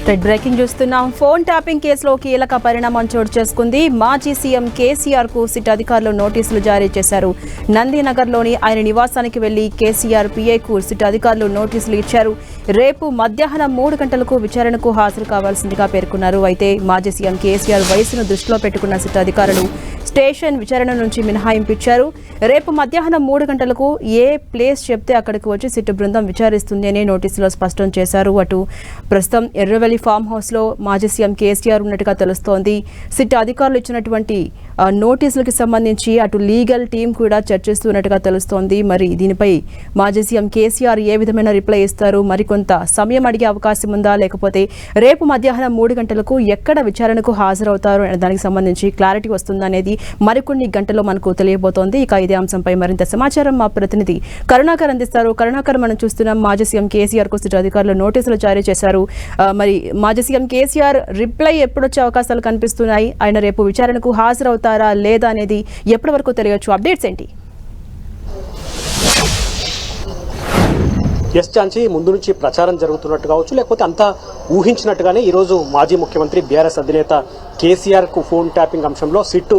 Red breaking చూస్తున్నాం. Phone tapping కేసులో కీలక పరిణామం చోటు చేసుకుంది. మాజీ సీఎం కేసీఆర్ కు సిట్ అధికారులు నోటీసులు జారీ చేశారు. నందినగర్లోని ఆయన నివాసానికి వెళ్లి కేసీఆర్ పీఏకు సిట్ అధికారులు నోటీసులు ఇచ్చారు. రేపు మధ్యాహ్నం 3 గంటలకు విచారణకు హాజరు కావాల్సిందిగా పేర్కొన్నారు. అయితే మాజీ సీఎం కేసీఆర్ వయసును దృష్టిలో పెట్టుకున్న సిట్ అధికారులు స్టేషన్ విచారణ నుంచి మినహాయింపు ఇచ్చారు. రేపు మధ్యాహ్నం 3 గంటలకు ఏ ప్లేస్ చెప్తే అక్కడికి వచ్చి సిట్ బృందం విచారిస్తుంది అనే నోటీసులో స్పష్టం చేశారు. అటు ప్రస్తుతం ఎర్రవెల్లి ఫామ్ హౌస్ లో మాజీ సీఎం కేసీఆర్ ఉన్నట్టుగా తెలుస్తోంది. సిట్ అధికారులు ఇచ్చినటువంటి నోటీసులకు సంబంధించి అటు లీగల్ టీం కూడా చర్చిస్తున్నట్టుగా తెలుస్తోంది. మరి దీనిపై మాజీ సీఎం కేసీఆర్ ఏ విధమైన రిప్లై ఇస్తారు, మరికొంత సమయం అడిగే అవకాశం ఉందా, లేకపోతే రేపు మధ్యాహ్నం 3 గంటలకు ఎక్కడ విచారణకు హాజరవుతారు అనే దానికి సంబంధించి క్లారిటీ వస్తుందా అనేది మరికొన్ని గంటల్లో మనకు తెలియబోతోంది. ఇక ఇదే అంశంపై మరింత సమాచారం మా ప్రతినిధి కరుణాకర్ అందిస్తారు. కరుణాకర్, మనం చూస్తున్నాం మాజీ సీఎం కేసీఆర్ కు సిట్ అధికారులు నోటీసులు జారీ చేశారు. మరి మాజీ సీఎం కేసీఆర్ రిప్లై ఎప్పుడొచ్చే అవకాశాలు కనిపిస్తున్నాయి? ఆయన రేపు విచారణకు హాజరవుతారా లేదా అనేది ఎప్పటి వరకు తెలియచ్చు? అప్డేట్స్ ఏంటి? ఎస్ ఛాన్సీ, ముందు నుంచి ప్రచారం జరుగుతున్నట్టు కావచ్చు, లేకపోతే అంతా ఊహించినట్టుగానే ఈరోజు మాజీ ముఖ్యమంత్రి బీఆర్ఎస్ అధినేత కేసీఆర్ కు ఫోన్ ట్యాపింగ్ అంశంలో సిట్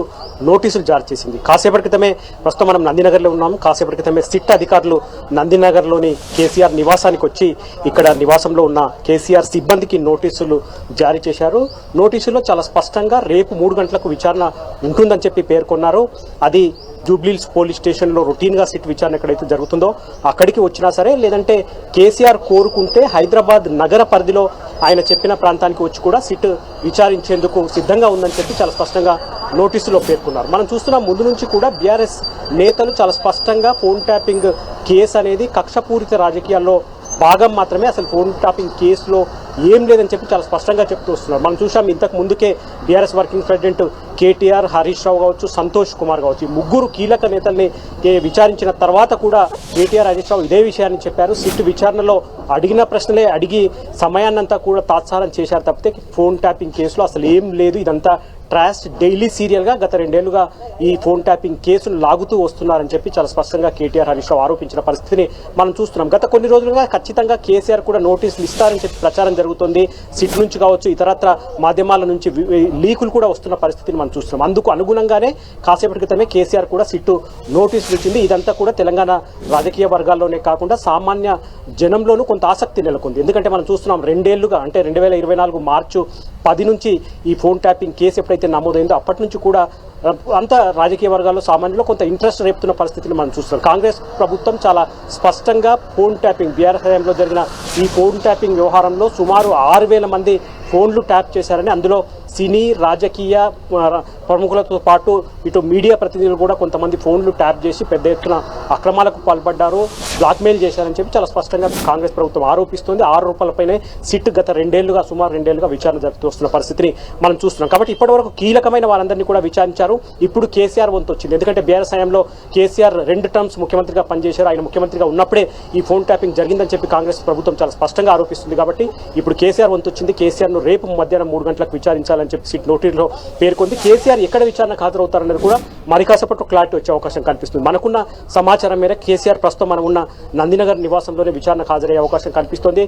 నోటీసులు జారీ చేసింది. కాసేపటి క్రితమే ప్రస్తుతం మనం నందినగర్లో ఉన్నాము. కాసేపటి క్రితమే సిట్ అధికారులు నందినగర్లోని కేసీఆర్ నివాసానికి వచ్చి ఇక్కడ నివాసంలో ఉన్న కేసీఆర్ సిబ్బందికి నోటీసులు జారీ చేశారు. నోటీసులో చాలా స్పష్టంగా రేపు 3 గంటలకు విచారణ ఉంటుందని చెప్పి పేర్కొన్నారు. అది జూబ్లీహిల్స్ పోలీస్ స్టేషన్లో రొటీన్గా సిట్ విచారణ ఎక్కడైతే జరుగుతుందో అక్కడికి వచ్చినా సరే, లేదంటే కేసీఆర్ కోరుకుంటే హైదరాబాద్ నగర పరిధిలో ఆయన చెప్పిన ప్రాంతానికి వచ్చి కూడా సిట్ విచారించేందుకు సిద్ధంగా ఉందని చెప్పి చాలా స్పష్టంగా నోటీసులో పేర్కొన్నారు. మనం చూస్తున్నాం ముందు నుంచి కూడా బీఆర్ఎస్ నేతలు చాలా స్పష్టంగా ఫోన్ ట్యాపింగ్ కేసు అనేది కక్షపూరిత రాజకీయాల్లో భాగం మాత్రమే, అసలు ఫోన్ ట్యాపింగ్ కేసులో ఏం లేదని చెప్పి చాలా స్పష్టంగా చెప్తూ వస్తున్నారు. మనం చూసాం ఇంతకు ముందుకే BRS working president KTR, Harish Rao కావచ్చు, సంతోష్ కుమార్ కావచ్చు, ఈ ముగ్గురు కీలక నేతల్ని విచారించిన తర్వాత కూడా కేటీఆర్, హరీష్ రావు ఇదే విషయాన్ని చెప్పారు. సిట్ విచారణలో అడిగిన ప్రశ్నలే అడిగి సమయాన్నంతా కూడా తాత్సారం చేశారు తప్పితే ఫోన్ ట్యాపింగ్ కేసులో అసలు ఏం లేదు, ఇదంతా ట్రాష్, డైలీ సీరియల్గా గత 2 ఏళ్లుగా ఈ ఫోన్ ట్యాపింగ్ కేసును లాగుతూ వస్తున్నారని చెప్పి చాలా స్పష్టంగా కేటీఆర్, హరీష్ రావు ఆరోపించిన పరిస్థితిని మనం చూస్తున్నాం. గత కొన్ని రోజులుగా ఖచ్చితంగా కేసీఆర్ కూడా నోటీసులు ఇస్తారని చెప్పి ప్రచారం జరుగుతుంది. సిట్ నుంచి కావచ్చు, ఇతరత్ర మాధ్యమాల నుంచి లీకులు కూడా వస్తున్న పరిస్థితిని మనం చూస్తున్నాం. అందుకు అనుగుణంగానే కాసేపటి క్రితమే కేసీఆర్ కూడా సిట్ నోటీసులు ఇచ్చింది. ఇదంతా కూడా తెలంగాణ రాజకీయ వర్గాల్లోనే కాకుండా సామాన్య జనంలోనూ కొంత ఆసక్తి నెలకొంది. ఎందుకంటే మనం చూస్తున్నాం 2 ఏళ్లుగా, అంటే 2024 మార్చి 10 నుంచి ఈ ఫోన్ ట్యాపింగ్ కేసు ఎప్పుడైతే నమోదైందో అప్పటి నుంచి కూడా అంత రాజకీయ వర్గాల్లో సామాన్యులు కొంత ఇంట్రెస్ట్ రేపుతున్న పరిస్థితిని మనం చూస్తున్నాం. కాంగ్రెస్ ప్రభుత్వం చాలా స్పష్టంగా ఫోన్ ట్యాపింగ్, బీఆర్ఎస్ హయాంలో జరిగిన ఈ ఫోన్ ట్యాపింగ్ వ్యవహారంలో సుమారు 6,000 మంది ఫోన్లు ట్యాప్ చేశారని, అందులో సినీ రాజకీయ ప్రముఖులతో పాటు ఇటు మీడియా ప్రతినిధులు కూడా కొంతమంది ఫోన్లు ట్యాప్ చేసి పెద్ద ఎత్తున అక్రమాలకు పాల్పడ్డారు, బ్లాక్మెయిల్ చేశారని చెప్పి చాలా స్పష్టంగా కాంగ్రెస్ ప్రభుత్వం ఆరోపిస్తుంది. ఆరోపణలపైనే సిట్ గత 2 ఏళ్లుగా, సుమారు 2 ఏళ్లుగా విచారణ జరుపుతూ వస్తున్న పరిస్థితిని మనం చూస్తున్నాం. కాబట్టి ఇప్పటివరకు కీలకమైన వారందరినీ కూడా విచారించారు. ఇప్పుడు కేసీఆర్ వంతు వచ్చింది. ఎందుకంటే బీఆర్ఎస్ హయాంలో కేసీఆర్ 2 టర్మ్స్ ముఖ్యమంత్రిగా పనిచేశారు. ఆయన ముఖ్యమంత్రిగా ఉన్నప్పుడే ఈ ఫోన్ ట్యాపింగ్ జరిగిందని చెప్పి కాంగ్రెస్ ప్రభుత్వం చాలా స్పష్టంగా ఆరోపిస్తుంది. కాబట్టి ఇప్పుడు కేసీఆర్ వంతు వచ్చింది. కేసీఆర్ను రేపు మధ్యాహ్నం 3 గంటలకు విచారించాలని చెప్పి సిట్ నోటీసులో పేర్కొంది. కేసీఆర్ ఎక్కడ విచారణకు హాజరవుతారనేది కూడా మరి కాసేపట్లో క్లారిటీ వచ్చే అవకాశం కనిపిస్తుంది. మనకున్న సమాచారం మేరకు కేసీఆర్ ప్రస్తుతం మనం ఉన్న నందినగర్ నివాసంలోనే విచారణకు హాజరయ్యే అవకాశం కనిపిస్తుంది.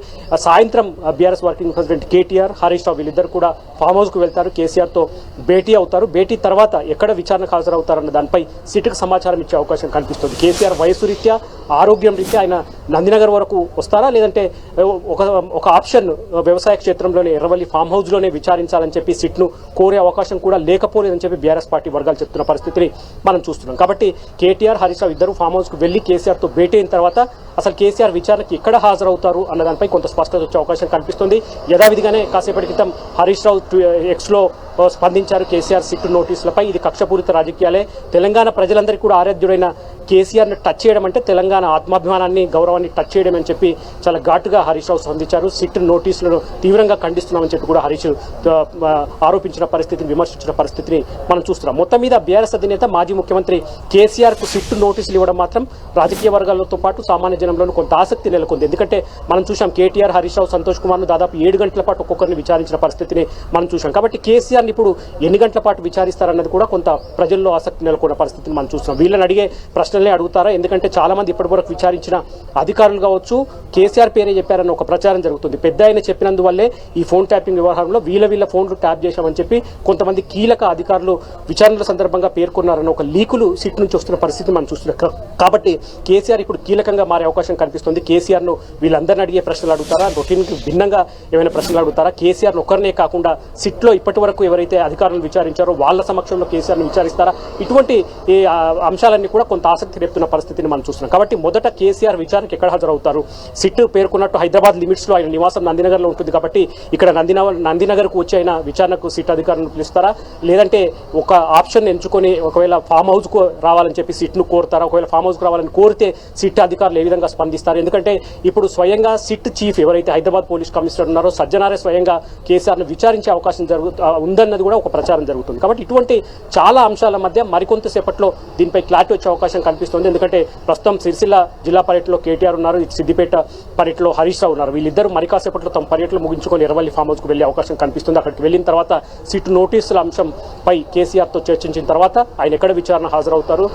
సాయంత్రం BRS working president KTR, Harish Rao వీళ్ళిద్దరు కూడా ఫామ్ హౌస్కు వెళ్తారు, కేసీఆర్తో భేటీ అవుతారు. భేటీ తర్వాత ఎక్కడ విచారణకు హాజరవుతారన్న దానిపై సిట్కు సమాచారం ఇచ్చే అవకాశం కనిపిస్తుంది. కేసీఆర్ వయసు రీత్యా, ఆరోగ్యం రీత్యా ఆయన నందినగర్ వరకు వస్తారా, లేదంటే ఒక ఆప్షన్ వ్యవసాయ క్షేత్రంలోనే ఎర్రవల్లి ఫామ్ హౌస్లోనే విచారించాలని చెప్పి సిట్ను కోరే అవకాశం కూడా లేకపోలేదని చెప్పి బీఆర్ఎస్ పార్టీ వర్గాలు చెప్తున్న పరిస్థితిని మనం చూస్తున్నాం. కాబట్టి కేటీఆర్, హరీష్ రావు ఇద్దరు ఫామ్ హౌస్కు వెళ్లి కేసీఆర్తో భేటీ అయిన తర్వాత అసలు కేసీఆర్ విచారణకి ఎక్కడ హాజరవుతారు అన్న దానిపై కొంత స్పష్టత వచ్చే అవకాశం కనిపిస్తుంది. యథావిధిగానే కాసేపటి క్రితం హరీష్ రావు ఎక్స్లో స్పందించారు కేసీఆర్ సిట్ నోటీసులపై. ఇది కక్షపూరిత రాజకీయాలే, తెలంగాణ ప్రజలందరికీ కూడా ఆరాధ్యుడైన కేసీఆర్ని టచ్ చేయడం అంటే తెలంగాణ ఆత్మాభిమానాన్ని, గౌరవాన్ని టచ్ చేయడం అని చెప్పి చాలా ఘాటుగా హరీష్ రావు స్పందించారు. సిట్ నోటీసులను తీవ్రంగా ఖండిస్తున్నామని చెప్పి కూడా హరీష్ ఆరోపించిన పరిస్థితిని, విమర్శించిన పరిస్థితిని మనం చూస్తున్నాం. మొత్తం మీద బీఆర్ఎస్ అధినేత మాజీ ముఖ్యమంత్రి కేసీఆర్కు సిట్ నోటీసులు ఇవ్వడం మాత్రం రాజకీయ వర్గాలతో పాటు సామాన్య జనంలోనూ కొంత ఆసక్తి నెలకొంది. ఎందుకంటే మనం చూసాం కేటీఆర్, హరీష్ రావు, సంతోష్ కుమార్ను దాదాపు 7 గంటల పాటు ఒక్కొక్కరిని విచారించిన పరిస్థితిని మనం చూసాం. కాబట్టి కేసీఆర్ని ఇప్పుడు ఎన్ని గంటల పాటు విచారిస్తారన్నది కూడా కొంత ప్రజల్లో ఆసక్తి నెలకొన్న పరిస్థితిని మనం చూస్తున్నాం. వీళ్ళని అడిగే ప్రశ్నలే అడుగుతారా? ఎందుకంటే చాలా మంది ఇప్పటివరకు విచారించిన అధికారులు కావచ్చు కేసీఆర్ పేరే చెప్పారన్న ఒక ప్రచారం జరుగుతుంది. పెద్ద ఆయన చెప్పినందువల్లే ఈ ఫోన్ ట్యాపింగ్ వ్యవహారంలో వీళ్ళ ఫోన్లు ట్యాప్ చేశామని చెప్పి కొంతమంది కీలక అధికారులు విచారణల సందర్భంగా పేర్కొన్నారన్న ఒక లీకులు సిట్ నుంచి వస్తున్న పరిస్థితి మనం చూస్తున్నాం. కాబట్టి కేసీఆర్ ఇప్పుడు కీలకంగా మారే అవకాశం కనిపిస్తుంది. కేసీఆర్ను వీళ్ళందరినీ అడిగే ప్రశ్నలు అడుగుతారా, రొటీన్కి భిన్నంగా ఏమైనా ప్రశ్నలు అడుగుతారా, కేసీఆర్ను ఒక్కరినే కాకుండా సిట్లో ఇప్పటి వరకు ఎవరైతే అధికారులు విచారించారో వాళ్ళ సమక్షంలో కేసీఆర్ను విచారిస్తారా, ఇటువంటి ఈ అంశాలన్నీ కూడా కొంత ఆసక్తి రేపుతున్న పరిస్థితిని మనం చూస్తున్నాం. కాబట్టి మొదట కేసీఆర్ విచారణకు ఎక్కడ హాజరవుతారు? సిట్ పేర్కొన్నట్టు హైదరాబాద్ లిమిట్స్లో ఆయన నివాసం నందినగర్లో ఉంటుంది కాబట్టి ఇక్కడ నందినగర్కు వచ్చి ఆయన విచారణకు సిట్ అధికారులను పిలుస్తారా, లేదంటే ఒక ఆప్షన్ ఎంచుకొని ఒకవేళ ఫామ్ హౌస్కు రావాలని చెప్పి సిట్ను కోరుతారా? ఒకవేళ ఫామ్ హౌస్కు రావాలని కోరితే సిట్ అధికారులు ఏ విధంగా స్పందిస్తారు? ఎందుకంటే ఇప్పుడు స్వయంగా సిట్ చీఫ్ ఎవరైతే హైదరాబాద్ పోలీస్ కమిషనర్ ఉన్నారో సజ్జనారే స్వయంగా కేసీఆర్ను విచారించే అవకాశం ఉందన్నది కూడా ఒక ప్రచారం జరుగుతుంది. కాబట్టి ఇటువంటి చాలా అంశాల మధ్య మరికొంతసేపట్లో దీనిపై క్లారిటీ వచ్చే అవకాశం కనిపిస్తుంది. ఎందుకంటే ప్రస్తుతం సిరిసిల్ల జిల్లా పర్యటనలో కేటీఆర్ ఉన్నారు, సిద్దిపేట పర్యటనలో హరీష్ రావు ఉన్నారు. వీళ్ళిద్దరూ మరి కాసేపట్లో తమ పర్యటనలు ముగించుకొని ఎర్రవల్లి ఫామ్ హౌస్కు వెళ్లే అవకాశం కనిపిస్తుంది. అక్కడికి వెళ్ళిన తర్వాత సిట్ నోటీసుల అంశంపై కేసీఆర్తో చర్చించిన తర్వాత ఆయన ఎక్కడ విచారణ హాజరవుతారు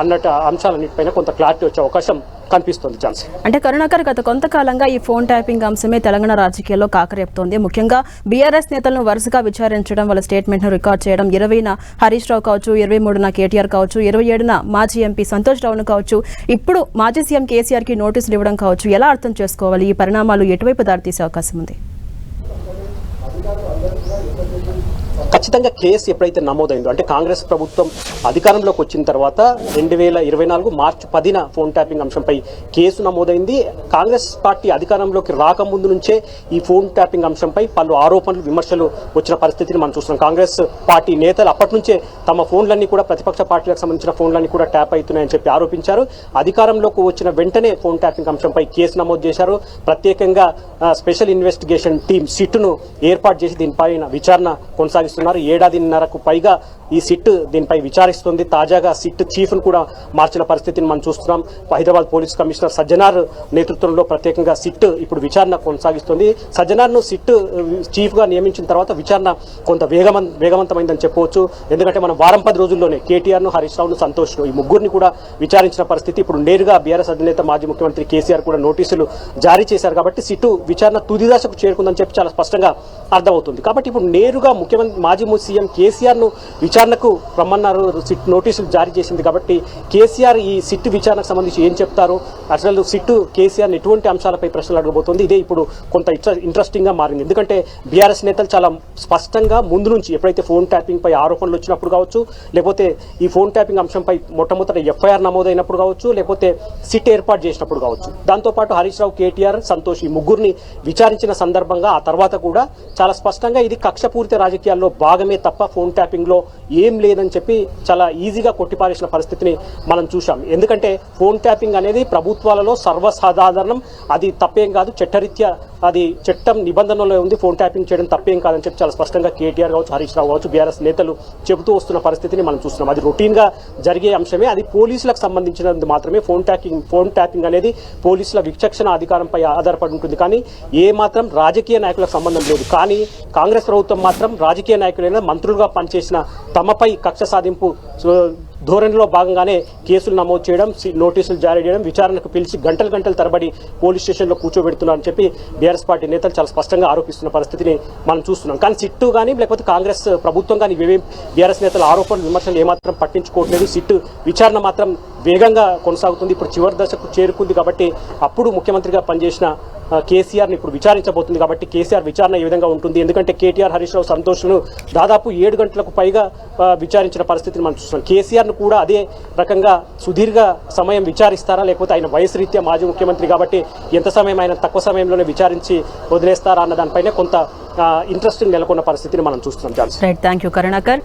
అన్నట్టు అంశాలన్నిటిపైన కొంత క్లారిటీ వచ్చే అవకాశం కనిపిస్తుంది. ఛాన్స్ అంటే కరుణాకర్, గత కొంతకాలంగా ఈ ఫోన్ ట్యాపింగ్ అంశమే తెలంగాణ రాజకీయాల్లో కాకరేపుతోంది. ముఖ్యంగా బీఆర్ఎస్ నేతలను వరుసగా విచారించడం, వాళ్ళ స్టేట్మెంట్ను రికార్డ్ చేయడం, 20న హరీష్ రావు కావచ్చు, 23న కేటీఆర్ కావచ్చు, 27న మాజీ ఎంపీ సంతోష్ రావును కావచ్చు, ఇప్పుడు మాజీ సీఎం కేసీఆర్కి నోటీసులు ఇవ్వడం కావచ్చు. ఎలా అర్థం చేసుకోవాలి? ఈ పరిణామాలు ఎటువైపు దారితీసే అవకాశం ఉంది? ఖచ్చితంగా కేసు ఎప్పుడైతే నమోదైందో అంటే కాంగ్రెస్ ప్రభుత్వం అధికారంలోకి వచ్చిన తర్వాత 2024 మార్చి 10న ఫోన్ ట్యాపింగ్ అంశంపై కేసు నమోదైంది. కాంగ్రెస్ పార్టీ అధికారంలోకి రాకముందు నుంచే ఈ ఫోన్ ట్యాపింగ్ అంశంపై పలు ఆరోపణలు, విమర్శలు వచ్చిన పరిస్థితిని మనం చూస్తున్నాం. కాంగ్రెస్ పార్టీ నేతలు అప్పటి నుంచే తమ ఫోన్లన్నీ కూడా ప్రతిపక్ష పార్టీలకు సంబంధించిన ఫోన్లన్నీ కూడా ట్యాప్ అవుతున్నాయని చెప్పి ఆరోపించారు. అధికారంలోకి వచ్చిన వెంటనే ఫోన్ ట్యాపింగ్ అంశంపై కేసు నమోదు చేశారు. ప్రత్యేకంగా స్పెషల్ ఇన్వెస్టిగేషన్ టీం సిట్ను ఏర్పాటు చేసి దీనిపైన విచారణ కొనసాగిస్తున్నారు. 7.5 పైగా ఈ సిట్ దీనిపై విచారిస్తుంది. తాజాగా సిట్ చీఫ్ను కూడా మార్చిన పరిస్థితిని మనం చూస్తున్నాం. హైదరాబాద్ పోలీస్ కమిషనర్ సజ్జనార్ నేతృత్వంలో ప్రత్యేకంగా సిట్ ఇప్పుడు విచారణ కొనసాగిస్తుంది. సజ్జనార్ను సిట్ చీఫ్గా నియమించిన తర్వాత విచారణ కొంత వేగవంతమైందని చెప్పవచ్చు. ఎందుకంటే మనం వారం 10 రోజుల్లోనే కేటీఆర్ను, హరీష్ రావును, సంతోష్ను ఈ ముగ్గురిని కూడా విచారించిన పరిస్థితి. ఇప్పుడు నేరుగా బీఆర్ఎస్ అధినేత మాజీ ముఖ్యమంత్రి కేసీఆర్ కూడా నోటీసులు జారీ చేశారు. కాబట్టి సిట్ విచారణ తుది దశకు చేరుకుందని చెప్పి చాలా స్పష్టంగా అర్థమవుతుంది. కాబట్టి ఇప్పుడు నేరుగా మాజీ సీఎం కేసీఆర్ను విచారణకు రమ్మన్నారు. సిట్ నోటీసులు జారీ చేసింది. కాబట్టి కేసీఆర్ ఈ సిట్ విచారణకు సంబంధించి ఏం చెప్తారు, అసలు సిట్ కేసీఆర్ ఎటువంటి అంశాలపై ప్రశ్నలు అడగబోతోంది, ఇదే ఇప్పుడు కొంత ఇంట్రెస్టింగ్గా మారింది. ఎందుకంటే బీఆర్ఎస్ నేతలు చాలా స్పష్టంగా ముందు నుంచి ఎప్పుడైతే ఫోన్ ట్యాపింగ్ పై ఆరోపణలు వచ్చినప్పుడు కావచ్చు, లేకపోతే ఈ ఫోన్ ట్యాపింగ్ అంశంపై మొట్టమొదటి ఎఫ్ఐఆర్ నమోదైనప్పుడు కావచ్చు, లేకపోతే సిట్ ఏర్పాటు చేసినప్పుడు కావచ్చు, దాంతోపాటు హరీష్ రావు, కేటీఆర్, సంతోష్ ఈ ముగ్గురిని విచారించిన సందర్భంగా ఆ తర్వాత కూడా చాలా స్పష్టంగా ఇది కక్షపూరిత రాజకీయాల్లో భాగమే తప్ప ఫోన్ ట్యాపింగ్లో ఏం లేదని చెప్పి చాలా ఈజీగా కొట్టిపారేసిన పరిస్థితిని మనం చూసాం. ఎందుకంటే ఫోన్ ట్యాపింగ్ అనేది ప్రభుత్వాలలో సర్వసాధారణం, అది తప్పేం కాదు, చట్టరీత్యా అది చట్టం నిబంధనలో ఉంది. ఫోన్ ట్యాపింగ్ చేయడం తప్పేం కాదని చెప్పి చాలా స్పష్టంగా కేటీఆర్ కావచ్చు, హరీష్ రావు కావచ్చు, బీఆర్ఎస్ నేతలు చెబుతూ వస్తున్న పరిస్థితిని మనం చూస్తున్నాం. అది రొటీన్గా జరిగే అంశమే, అది పోలీసులకు సంబంధించినది మాత్రమే. ఫోన్ ట్యాపింగ్ అనేది పోలీసుల విచక్షణ అధికారంపై ఆధారపడి ఉంటుంది, కానీ ఏ మాత్రం రాజకీయ నాయకులకు సంబంధం లేదు. కానీ కాంగ్రెస్ ప్రభుత్వం మాత్రం రాజకీయ నాయకులైన మంత్రులుగా పనిచేసిన తమపై కక్ష సాధింపు ధోరణిలో భాగంగానే కేసులు నమోదు చేయడం, నోటీసులు జారీ చేయడం, విచారణకు పిలిచి గంటల తరబడి పోలీస్ స్టేషన్లో కూర్చోబెడుతున్నారని చెప్పి బీఆర్ఎస్ పార్టీ నేతలు చాలా స్పష్టంగా ఆరోపిస్తున్న పరిస్థితిని మనం చూస్తున్నాం. కానీ సిట్టు కానీ లేకపోతే కాంగ్రెస్ ప్రభుత్వం కానీ ఇవేం బీఆర్ఎస్ నేతల ఆరోపణలు, విమర్శలు ఏమాత్రం పట్టించుకోవట్లేదు. సిట్టు విచారణ మాత్రం వేగంగా కొనసాగుతుంది. ఇప్పుడు చివరి దశకు చేరుకుంది కాబట్టి అప్పుడు ముఖ్యమంత్రిగా పనిచేసిన కేసీఆర్ని ఇప్పుడు విచారించబోతుంది. కాబట్టి కేసీఆర్ విచారణ ఏ విధంగా ఉంటుంది? ఎందుకంటే కేటీఆర్, హరీష్ రావు, సంతోష్ను దాదాపు 7 గంటలకు పైగా విచారించిన పరిస్థితిని మనం చూస్తున్నాం. కేసీఆర్ను కూడా అదే రకంగా సుదీర్ఘ సమయం విచారిస్తారా, లేకపోతే ఆయన వయసు రీత్యా మాజీ ముఖ్యమంత్రి కాబట్టి ఎంత సమయం ఆయన తక్కువ సమయంలోనే విచారించి వదిలేస్తారా అన్న దానిపైనే కొంత ఇంట్రెస్టింగ్ నెలకొన్న పరిస్థితిని మనం చూస్తున్నాం. Right, thank you Karunakar.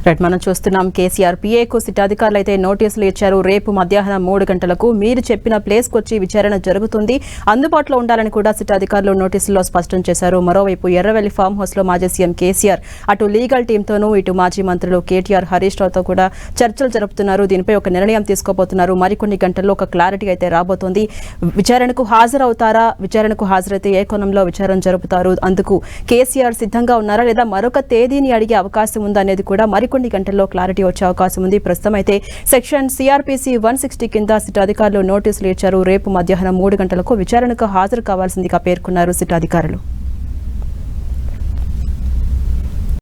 Right, మనం చూస్తున్నాం కేసీఆర్ పిఏకు సిట్ అధికారులు అయితే నోటీసులు ఇచ్చారు. రేపు మధ్యాహ్నం 3 గంటలకు మీరు చెప్పిన ప్లేస్కి వచ్చి విచారణ జరుగుతుంది, అందుబాటులో ఉండాలని కూడా సిట్ అధికారులు నోటీసుల్లో స్పష్టం చేశారు. మరోవైపు ఎర్రవెల్లి ఫామ్ హౌస్లో మాజీ సీఎం కేసీఆర్ అటు లీగల్ టీంతోనూ ఇటు మాజీ మంత్రులు కేటీఆర్, హరీష్ రావుతో కూడా చర్చలు జరుపుతున్నారు. దీనిపై ఒక నిర్ణయం తీసుకోబోతున్నారు. మరికొన్ని గంటల్లో ఒక క్లారిటీ అయితే రాబోతోంది. విచారణకు హాజరవుతారా, విచారణకు హాజరైతే ఏ కోణంలో విచారణ జరుపుతారు, అందుకు కేసీఆర్ సిద్ధంగా ఉన్నారా లేదా మరొక తేదీని అడిగే అవకాశం ఉందా అనేది కూడా మరికొన్ని మరికొన్ని గంటల్లో క్లారిటీ వచ్చే అవకాశం ఉంది. ప్రస్తుతం అయితే సెక్షన్ సిఆర్పిసి 160 కింద సిట్ అధికారులు నోటీసులు ఇచ్చారు. రేపు మధ్యాహ్నం 3 గంటలకు విచారణకు హాజరు కావాల్సిందిగా పేర్కొన్నారు సిట్ అధికారులు.